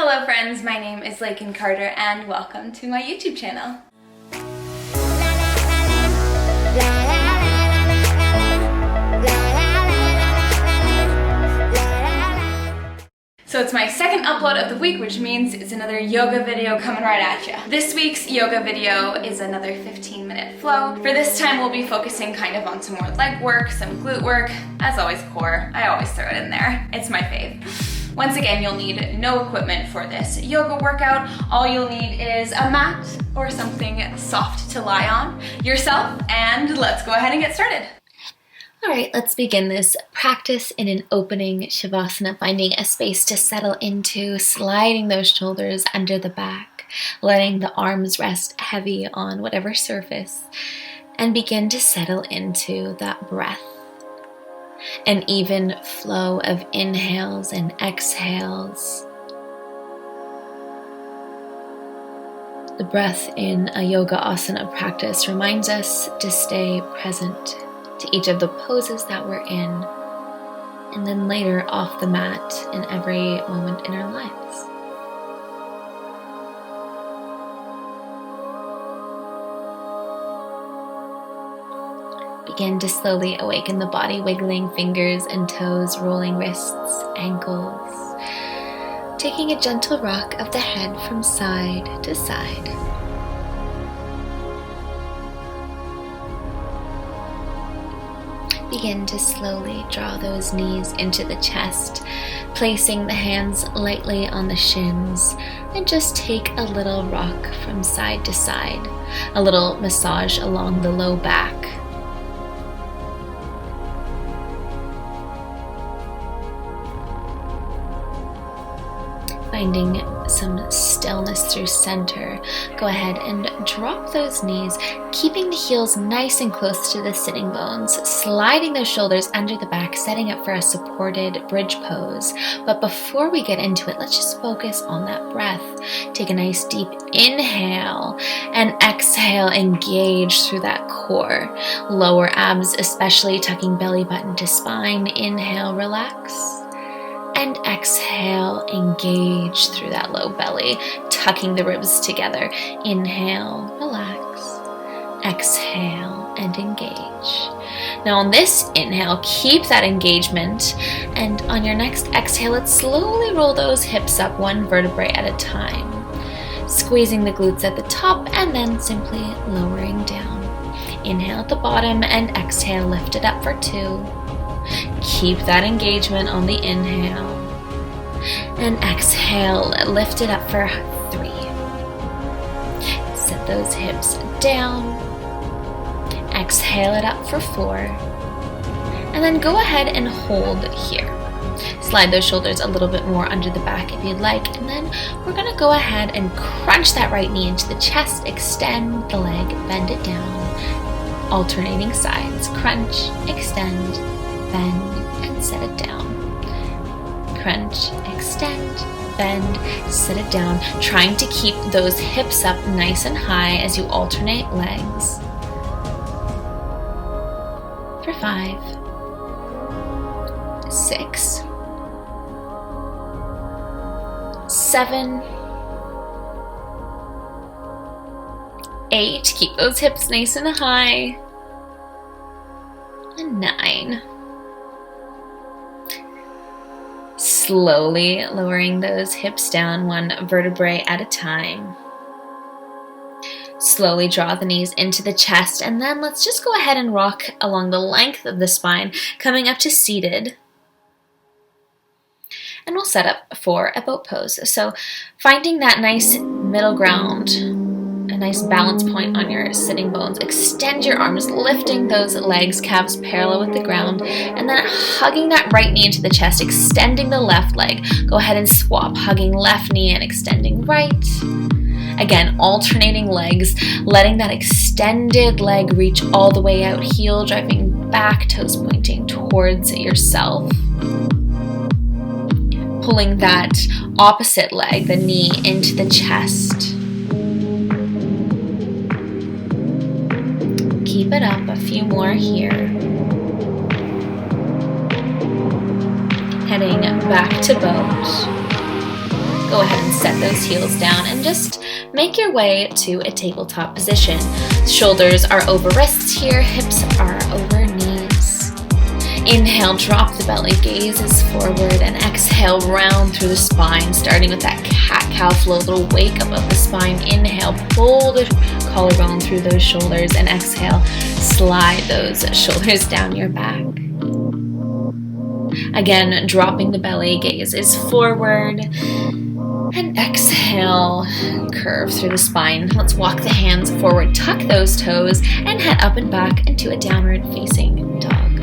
Hello friends, my name is Laken and welcome to my YouTube channel. So it's my second upload of the week, which means it's another yoga video coming right at you. This week's yoga video is another 15-minute flow. For this time, we'll be focusing kind of on some more leg work, some glute work, as always core. I always throw it in there. It's my fave. Once again, you'll need no equipment for this yoga workout. All you'll need is a mat or something soft to lie on, yourself, and let's go ahead and get started. All right, let's begin this practice in an opening Shavasana, finding a space to settle into, sliding those shoulders under the back, letting the arms rest heavy on whatever surface, and begin to settle into that breath. An even flow of inhales and exhales. The breath in a yoga asana practice reminds us to stay present to each of the poses that we're in, and then later off the mat in every moment in our lives. Begin to slowly awaken the body, wiggling fingers and toes, rolling wrists, ankles, taking a gentle rock of the head from side to side. Begin to slowly draw those knees into the chest, placing the hands lightly on the shins, and just take a little rock from side to side, a little massage along the low back. Finding some stillness through center, go ahead and drop those knees, keeping the heels nice and close to the sitting bones, sliding those shoulders under the back, setting up for a supported bridge pose. But before we get into it, let's just focus on that breath. Take a nice deep inhale and exhale, engage through that core. Lower abs, especially tucking belly button to spine. Inhale, relax. And exhale, engage through that low belly, tucking the ribs together. Inhale, relax. Exhale, and engage. Now on this inhale, keep that engagement. And on your next exhale, let's slowly roll those hips up one vertebrae at a time. Squeezing the glutes at the top and then simply lowering down. Inhale at the bottom and exhale, lift it up for 2. Keep that engagement on the inhale. And exhale, lift it up for 3. Set those hips down. Exhale it up for 4. And then go ahead and hold here. Slide those shoulders a little bit more under the back if you'd like. And then we're going to go ahead and crunch that right knee into the chest. Extend the leg, bend it down. Alternating sides. Crunch, extend, bend, and set it down. Crunch, extend, bend, set it down. Trying to keep those hips up nice and high as you alternate legs. For 5, 6, 7, 8. Keep those hips nice and high. And 9. Slowly lowering those hips down one vertebrae at a time. Slowly draw the knees into the chest, and then let's just go ahead and rock along the length of the spine, coming up to seated. And we'll set up for a boat pose. So finding that nice middle ground, a nice balance point on your sitting bones. Extend your arms, lifting those legs, calves parallel with the ground, and then hugging that right knee into the chest, extending the left leg. Go ahead and swap, hugging left knee and extending right. Again, alternating legs, letting that extended leg reach all the way out, heel driving back, toes pointing towards yourself. Pulling that opposite leg, the knee, into the chest. Keep it up, a few more here. Heading back to boat. Go ahead and set those heels down and just make your way to a tabletop position. Shoulders are over wrists here, hips are over knees. Inhale, drop the belly, gaze is forward, and exhale, round through the spine, starting with that cat-cow flow, little wake up of the spine. Inhale, pull the collarbone through those shoulders, and exhale, slide those shoulders down your back. Again, dropping the belly, gaze is forward, and exhale, curve through the spine. Let's walk the hands forward, tuck those toes, and head up and back into a downward facing dog.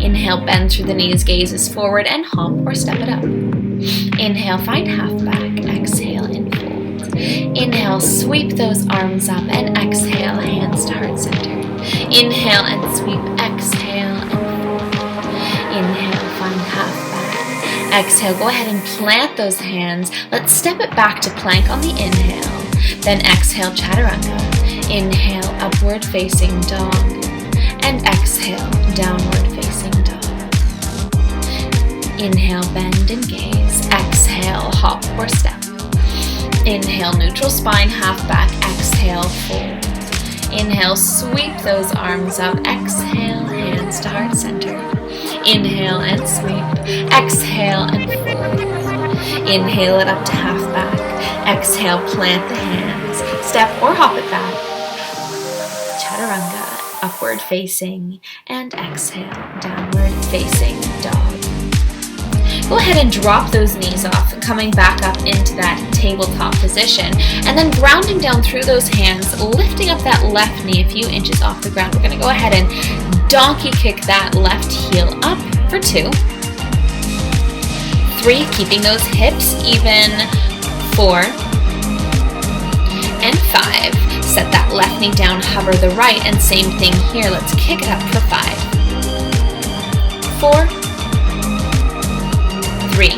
Inhale, bend through the knees, gaze is forward, and hop or step it up. Inhale, find half back, exhale, and fold. Inhale, sweep those arms up, and exhale, hands to heart center. Inhale and sweep, exhale, and fold. Inhale, find half back. Exhale, go ahead and plant those hands. Let's step it back to plank on the inhale. Then exhale, chaturanga. Inhale, upward facing dog. And exhale, downward facing dog. Inhale, bend and gaze. Exhale, hop or step. Inhale, neutral spine, half back. Exhale, fold. Inhale, sweep those arms up. Exhale, hands to heart center. Inhale and sweep. Exhale and fold. Inhale it up to half back. Exhale, plant the hands. Step or hop it back. Chaturanga. Upward facing, and exhale, downward facing dog. Go ahead and drop those knees off, coming back up into that tabletop position, and then grounding down through those hands, lifting up that left knee a few inches off the ground. We're going to go ahead and donkey kick that left heel up for 2, 3, keeping those hips even, 4, and 5. Set that left knee down, hover the right, and same thing here. Let's kick it up for 5, 4, 3,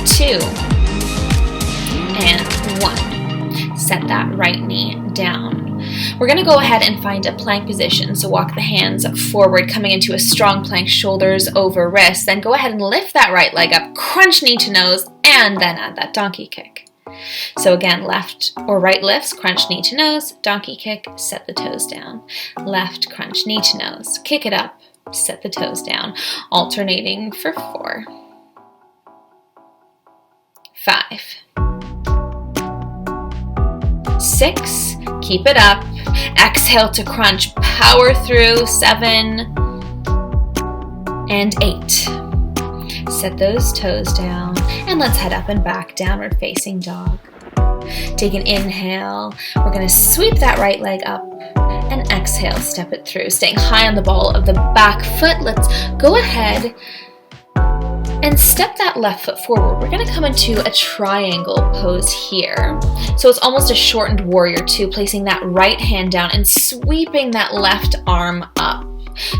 2, and 1. Set that right knee down. We're going to go ahead and find a plank position. So walk the hands forward, coming into a strong plank, shoulders over wrists. Then go ahead and lift that right leg up, crunch knee to nose, and then add that donkey kick. So again, left or right lifts, crunch knee to nose, donkey kick, set the toes down. Left, crunch knee to nose, kick it up, set the toes down. Alternating for 4, 5, 6, keep it up. Exhale to crunch, power through, 7, and 8. Set those toes down, and let's head up and back, downward facing dog. Take an inhale. We're going to sweep that right leg up, and exhale, step it through, staying high on the ball of the back foot. Let's go ahead and step that left foot forward. We're going to come into a triangle pose here. So it's almost a shortened warrior 2, placing that right hand down and sweeping that left arm up.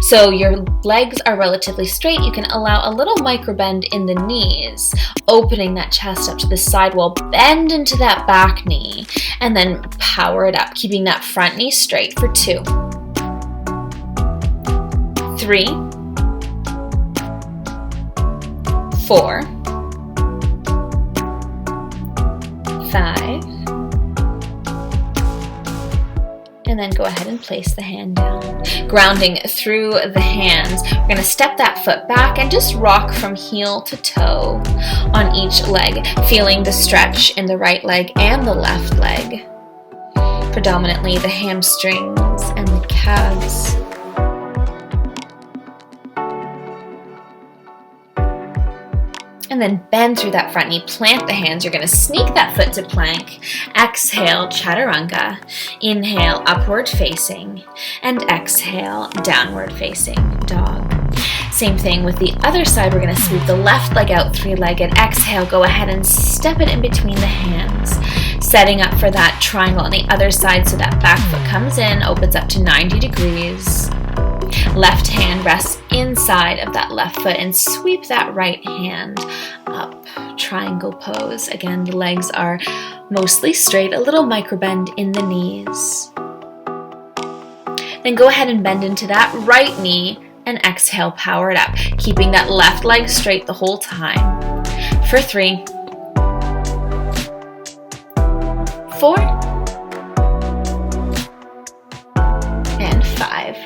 So your legs are relatively straight. You can allow a little micro bend in the knees, opening that chest up to the side wall, bend into that back knee, and then power it up, keeping that front knee straight for 2, 3, 4, 5, and then go ahead and place the hand down. Grounding through the hands, we're going to step that foot back and just rock from heel to toe on each leg, feeling the stretch in the right leg and the left leg. Predominantly the hamstrings and the calves. And then bend through that front knee, plant the hands. You're going to sneak that foot to plank. Exhale, chaturanga. Inhale, upward facing. And exhale, downward facing dog. Same thing with the other side. We're going to sweep the left leg out, 3-legged. Exhale, go ahead and step it in between the hands. Setting up for that triangle on the other side so that back foot comes in, opens up to 90 degrees. Left hand rests inside of that left foot and sweep that right hand up. Triangle pose. Again, the legs are mostly straight, a little micro bend in the knees. Then go ahead and bend into that right knee and exhale, power it up, keeping that left leg straight the whole time. For 3, 4, and 5.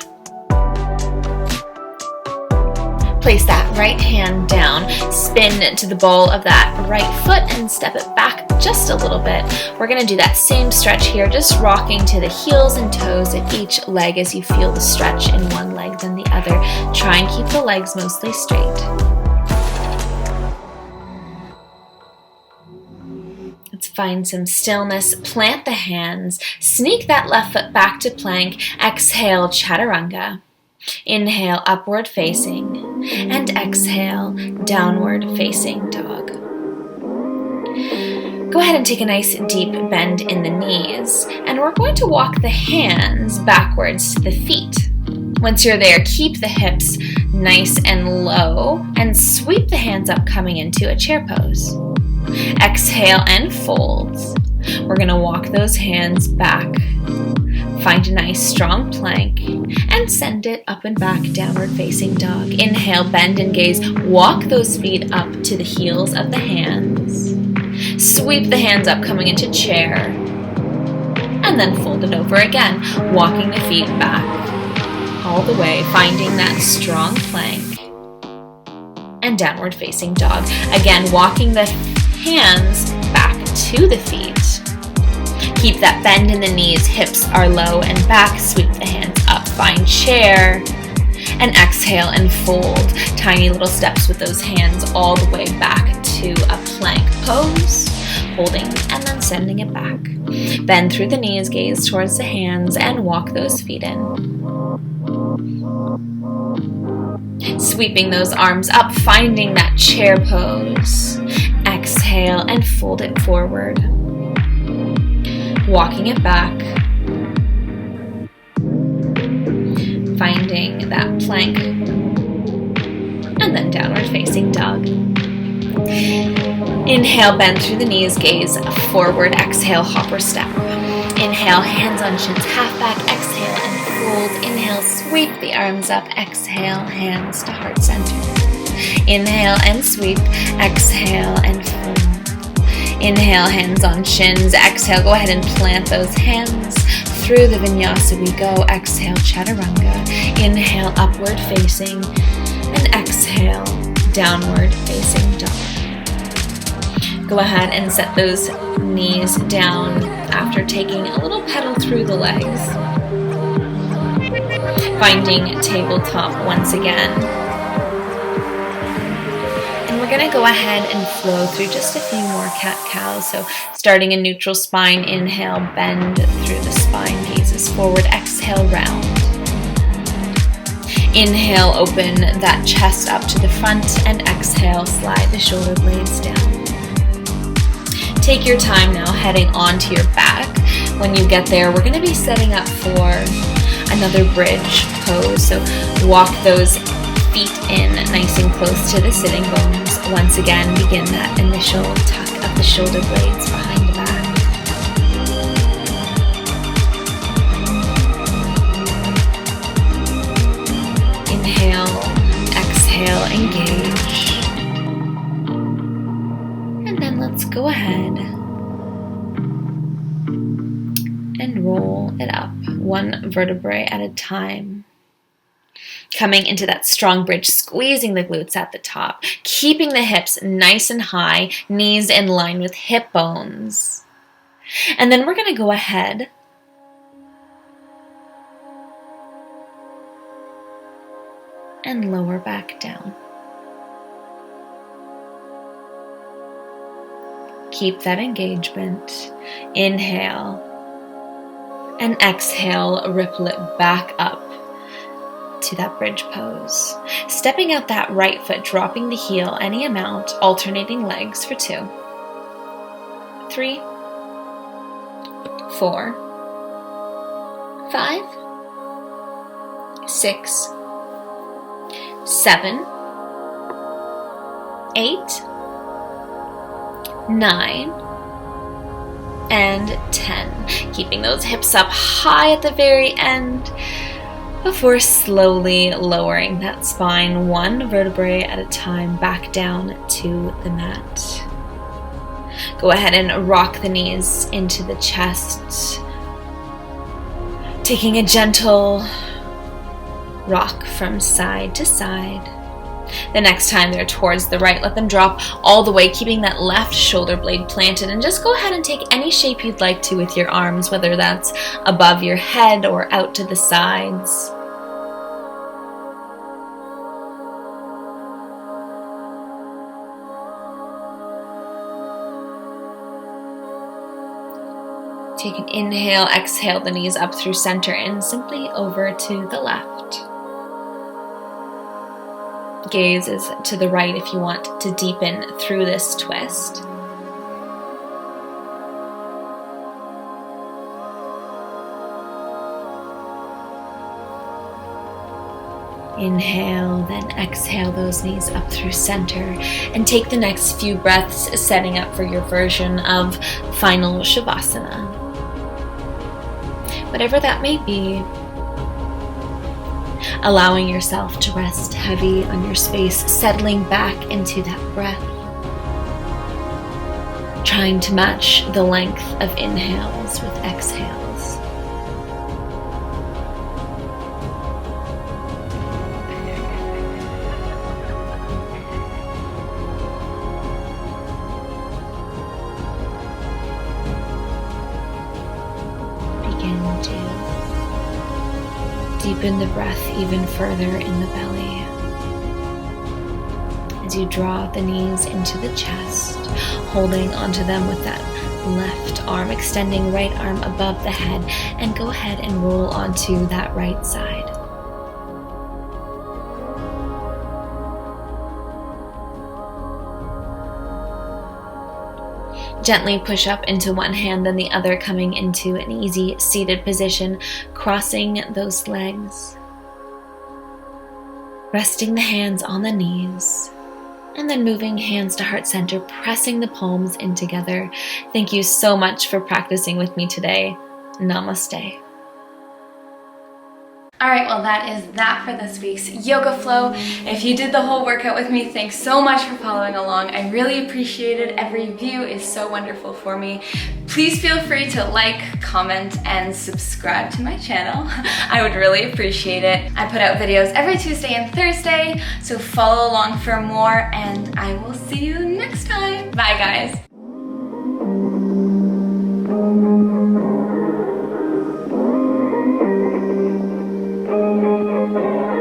Place that right hand down, spin to the ball of that right foot and step it back just a little bit. We're going to do that same stretch here, just rocking to the heels and toes of each leg as you feel the stretch in one leg then the other. Try and keep the legs mostly straight. Let's find some stillness. Plant the hands. Sneak that left foot back to plank. Exhale, chaturanga. Inhale, upward facing. And exhale, downward facing dog. Go ahead and take a nice deep bend in the knees. And we're going to walk the hands backwards to the feet. Once you're there, keep the hips nice and low and sweep the hands up coming into a chair pose. Exhale and fold. We're going to walk those hands back. Find a nice strong plank and send it up and back, downward facing dog. Inhale, bend and gaze. Walk those feet up to the heels of the hands. Sweep the hands up coming into chair. And then fold it over again, walking the feet back all the way, finding that strong plank. And downward facing dog. Again, walking the hands back to the feet. Keep that bend in the knees, hips are low and back, sweep the hands up, find chair, and exhale and fold. Tiny little steps with those hands all the way back to a plank pose, holding and then sending it back. Bend through the knees, gaze towards the hands, and walk those feet in. Sweeping those arms up, finding that chair pose. Exhale and fold it forward. Walking it back, finding that plank, and then downward facing dog. Inhale, bend through the knees, gaze forward, exhale, hopper step. Inhale, hands on shins, half back, exhale and fold. Inhale, sweep the arms up, exhale, hands to heart center. Inhale and sweep, exhale and fold. Inhale, hands on shins. Exhale, go ahead and plant those hands. Through the vinyasa we go. Exhale, chaturanga. Inhale, upward facing. And exhale, downward facing dog. Go ahead and set those knees down after taking a little pedal through the legs. Finding tabletop once again. We're going to go ahead and flow through just a few more cat-cows. So starting in neutral spine, inhale, bend through the spine, gazes forward, exhale, round. Inhale, open that chest up to the front, and exhale, slide the shoulder blades down. Take your time now heading onto your back. When you get there, we're going to be setting up for another bridge pose. So walk those feet in nice and close to the sitting bones. Once again, begin that initial tuck of the shoulder blades behind the back. Inhale, exhale, engage. And then let's go ahead and roll it up, one vertebrae at a time. Coming into that strong bridge, squeezing the glutes at the top, keeping the hips nice and high, knees in line with hip bones. And then we're going to go ahead and lower back down. Keep that engagement. Inhale and exhale, ripple it back up to that bridge pose. Stepping out that right foot, dropping the heel any amount, alternating legs for 2, 3, 4, 5, 6, 7, 8, 9, and 10. Keeping those hips up high at the very end. before slowly lowering that spine one vertebrae at a time back down to the mat. Go ahead and rock the knees into the chest, taking a gentle rock from side to side. The next time they're towards the right, let them drop all the way, keeping that left shoulder blade planted, and just go ahead and take any shape you'd like to with your arms, whether that's above your head or out to the sides. Take an inhale, exhale the knees up through center and simply over to the left. Gaze is to the right if you want to deepen through this twist. Inhale, then exhale those knees up through center, and take the next few breaths setting up for your version of final Shavasana. Whatever that may be, allowing yourself to rest heavy on your space, settling back into that breath, trying to match the length of inhales with exhales. Begin to deepen the breath even further in the belly as you draw the knees into the chest, holding onto them with that left arm, extending right arm above the head, and go ahead and roll onto that right side. Gently push up into one hand, then the other, coming into an easy seated position, crossing those legs, resting the hands on the knees, and then moving hands to heart center, pressing the palms in together. Thank you so much for practicing with me today. Namaste. Alright, well that is that for this week's yoga flow. If you did the whole workout with me, thanks so much for following along. I really appreciate it. Every view is so wonderful for me. Please feel free to like, comment, and subscribe to my channel. I would really appreciate it. I put out videos every Tuesday and Thursday, so follow along for more, and I will see you next time. Bye guys. Thank you.